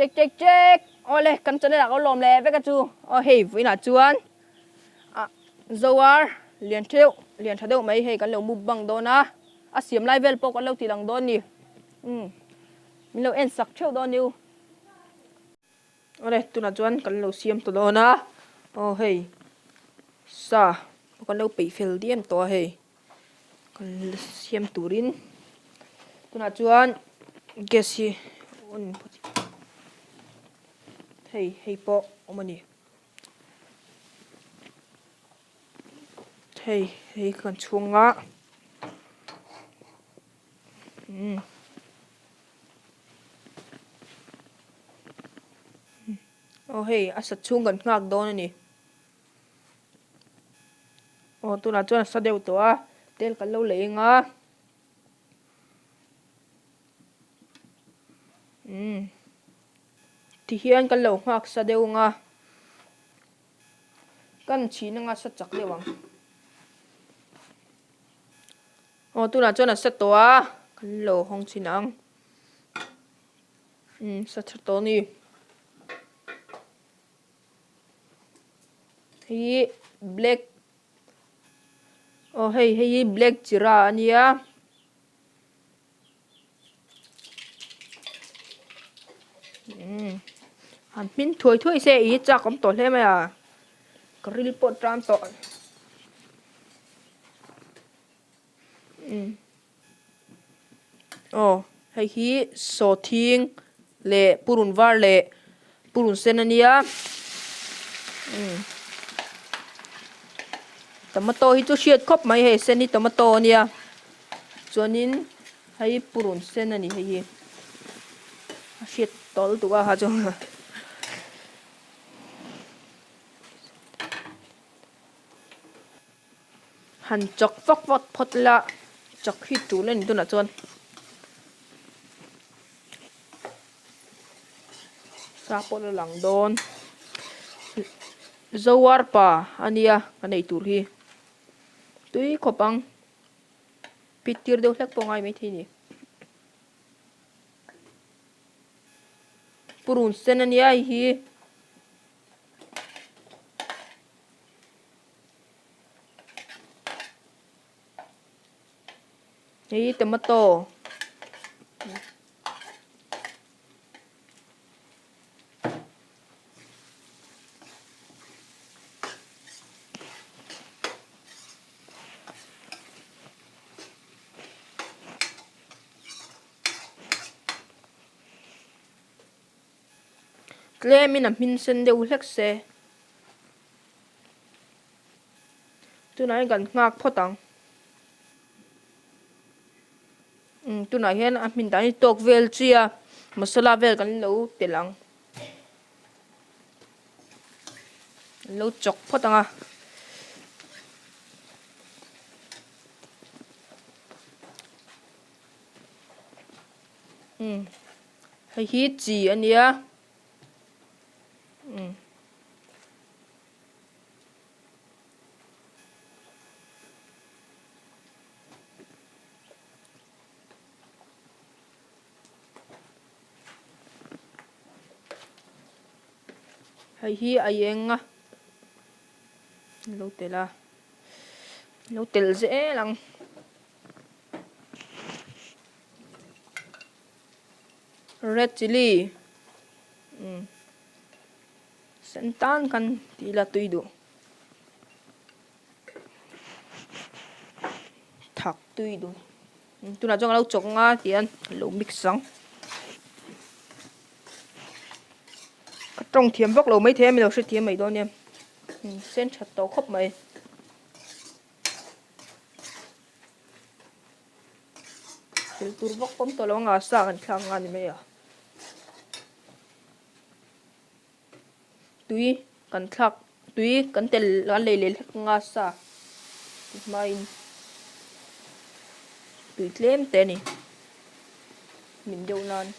check ô lê cần chân là có lồm lè với cái chú ô hì với là chuan zoar liền theo đâu mấy hì cái lồng mù bằng đó na xiêm lại vel po cái lồng thì đằng đó nè mình lồng en sắc theo đó nè ô lê tu na chuan cái lồng xiêm tu đó na ô hì sa cái lồng bị phèn điểm to hì cái xiêm turin tu na chuan gesi hey po omani hey kan chunga oh hey asa chung kan ngak don ni oh tu na chuan sa deu to a tel kan lo leinga thì hiền kan lo ngak sa deu nga kan chi na nga sa chak lewang oh tu na chuan sa to a kan lo hong chinang sa to ni hi black oh hey black chira ania han pin thoi se i cha kom to hle ma ya grill pot tram to oh hi so thing le purun var le purun sen ania tomato hi chu shiat khop mai he sen ni tomato ania chuanin hei purun sen ani hei shiat tol tu ha chung han chok fok phot la chok hi tu lên tu na chuan sa po la lang don zawar pa ania kanei tur hi tui khopang pitir deuh hlek pongai mai thi ni purun sen ania hi hei tomato tle min min sen deuh hlek se tunai kan ngak photang tunai hian a min dai tok vel chia masala vel kan lo telang lo chok photanga hi chi ania hi ayenga lo tel dễ lắm red chili sentan kan tila tuidu thak tuidu tuna chong lo chok nga tian lo mix sang trong thiếm vóc lầu mấy thế mình đâu sẽ thiếm mấy đó nè sen chặt tàu khóc mày cái tur vóc bấm tàu lo ngà sa gần khang ngà thì mấy à tuy cần khắc tuy cần tel gan lele ngà sa mai tuy tlem te ni mình đâu nan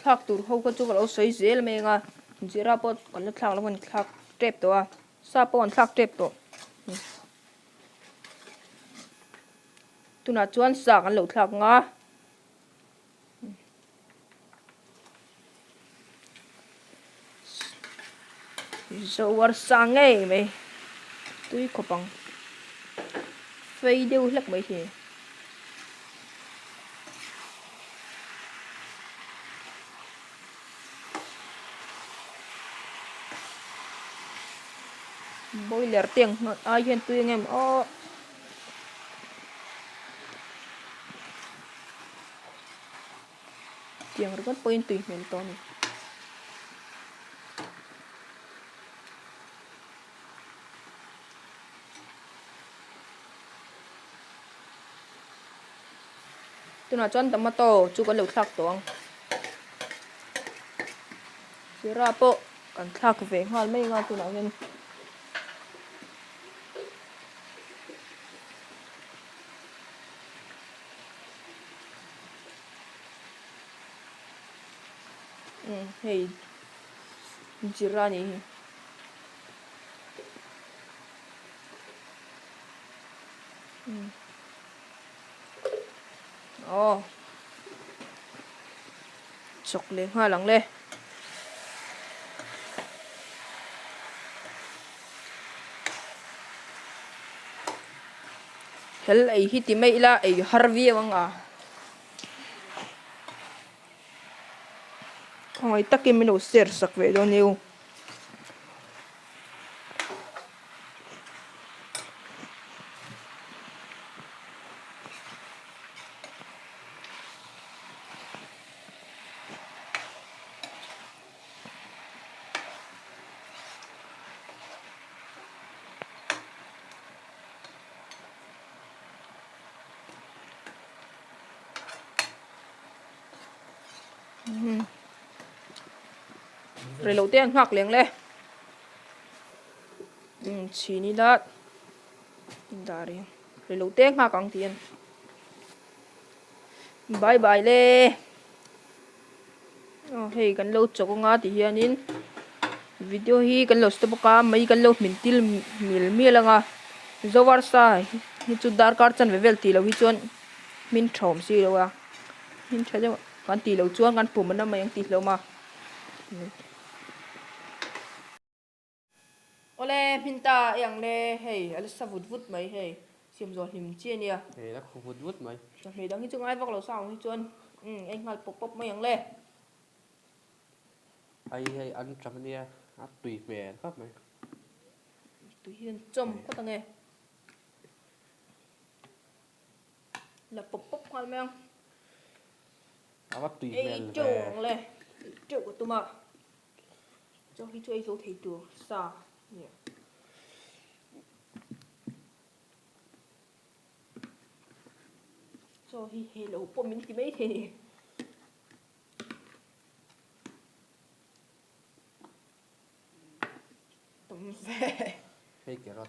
khắc tur hậu cái chỗ cái sấy dễ là mày ngà zira pot kan la thlak lawan thlak trap to a sa pon thlak trap to tuna chuan sa kan lo thlak nga zo war sang ngay mày tui khopang phây đều lắc mấy thì boiler tiếng ai hiện tui em ô tiếng rất point tui men to ni tuna chuan tomato chu kan lo thlak tawng zira po kan thlak ve ngal mai nga tuna hian hei zira ni oh chok le nga lang le hel ai hi ti mai la ai harvi awanga oi takin mino ser sak ve do neu rồi đầu tiên hoặc liền lên chỉ ní đất đã đi rồi đầu tiên hoặc càng tiền bye bye le hey kan lo choko nga ti hianin video hi kan lo stop ka mai kan lo mintil mil anga zowar sa hi chu dar kar chan vevel ti lo hi chuan min thom si lo wa min tha jo kan ti lo chuan kan pum na mai ang ti lo ma ole pinta yang le hey al sa vut vut mai hey sim zo him chia nia hey nó không vút vút mày hey dang hi chung ai vak lo sao hi chuan anh ngal pop pop mai yang le hay ăn trăm nia ăn tùy về khắp mày tui hian chom ko ta nge la pop pop ngal mai ang bắt tùy ei về chung le chung ko tuma cho hi chu ai zo thei tu sa nia cho hi hello po min ti mai the tầm về hay kiểu rồi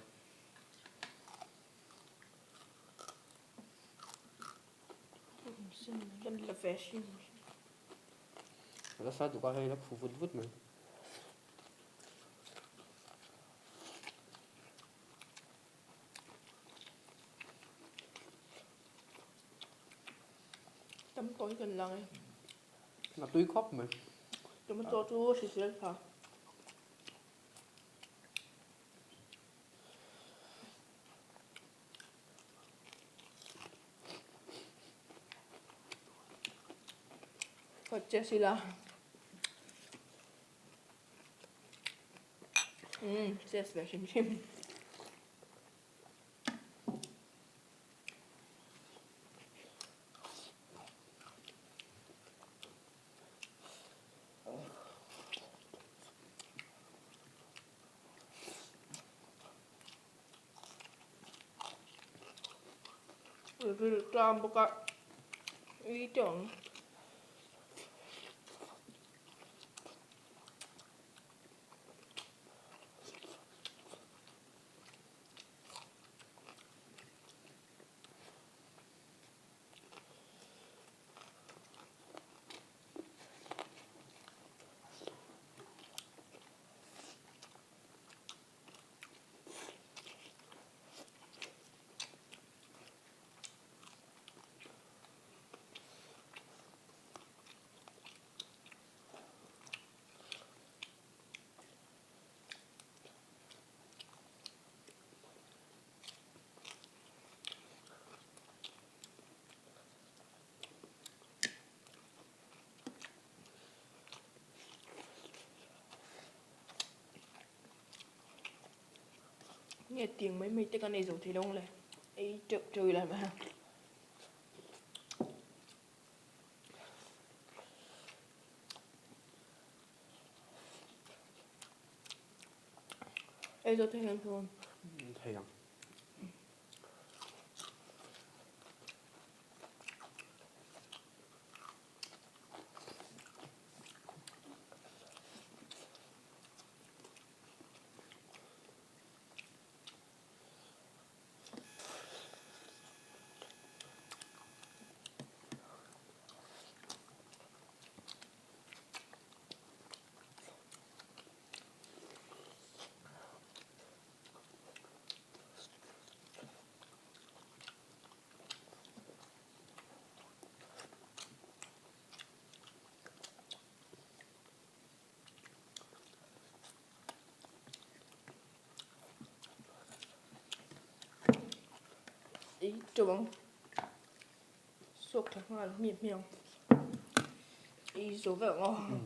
xin lần là về xin nó sao tụi con hay nó không vút vút mày chấm tối gần lần ấy nó túi khóc mày chấm tối chú xí xí hả Jessila. Ses về chim chim. Rồi làm một cái ý tưởng nghe tiếng mấy mình tới con này rồi thì đông này ấy chợ trời lại mà ấy rồi thấy em thôi Thèm. ý trộn suốt thật là mềm mềm ý số vẻ ngon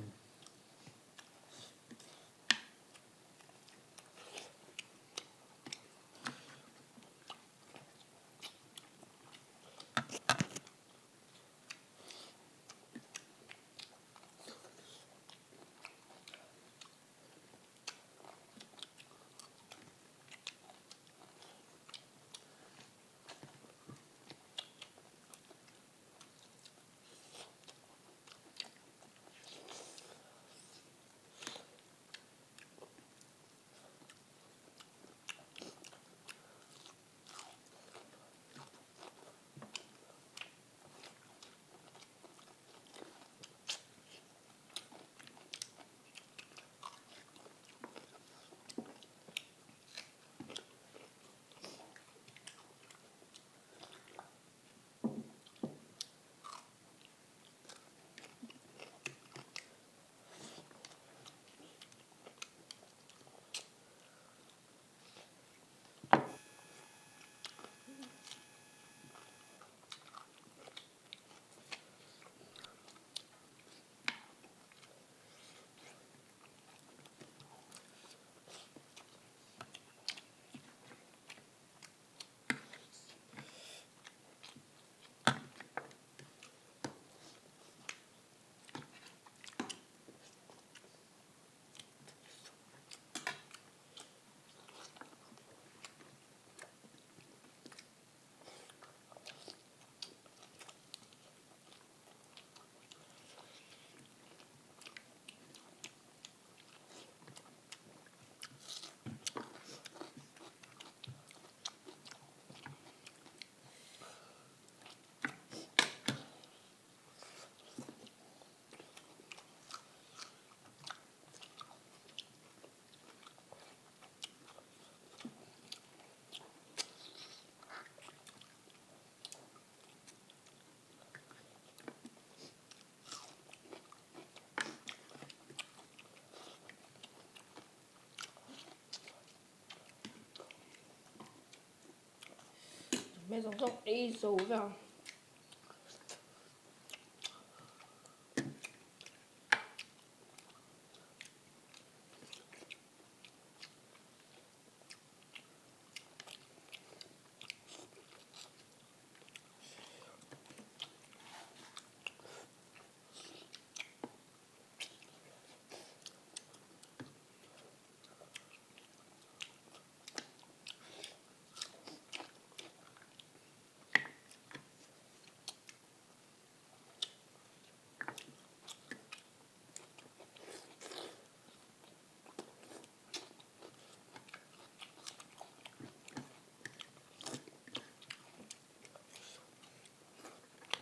mẹ giống giống ý số vào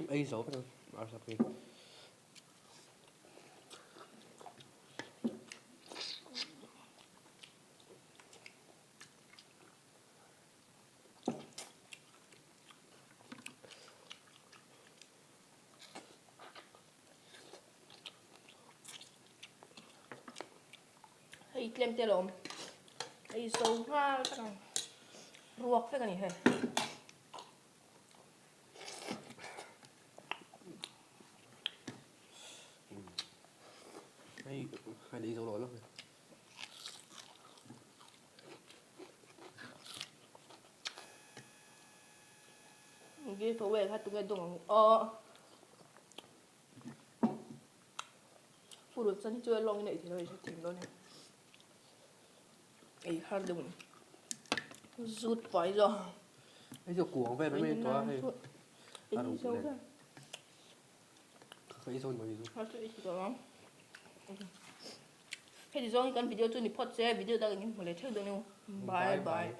Ấy dấu đâu. Ở sắp đi. ý lem tia lồm ý số ha cái nào ruột cái này hề Hay đi dấu lỗi lắm. cái phố về hát tụng cái đồng phụ được sân chơi long này thì nó sẽ tìm đó này ấy hát đồng rút vói rồi Cái giờ cuồng về nó mới to hay cái gì xấu thế khởi xong rồi gì hát chơi gì đó cái gì do cái video tôi đi post video đó cái những người chơi được không bye bye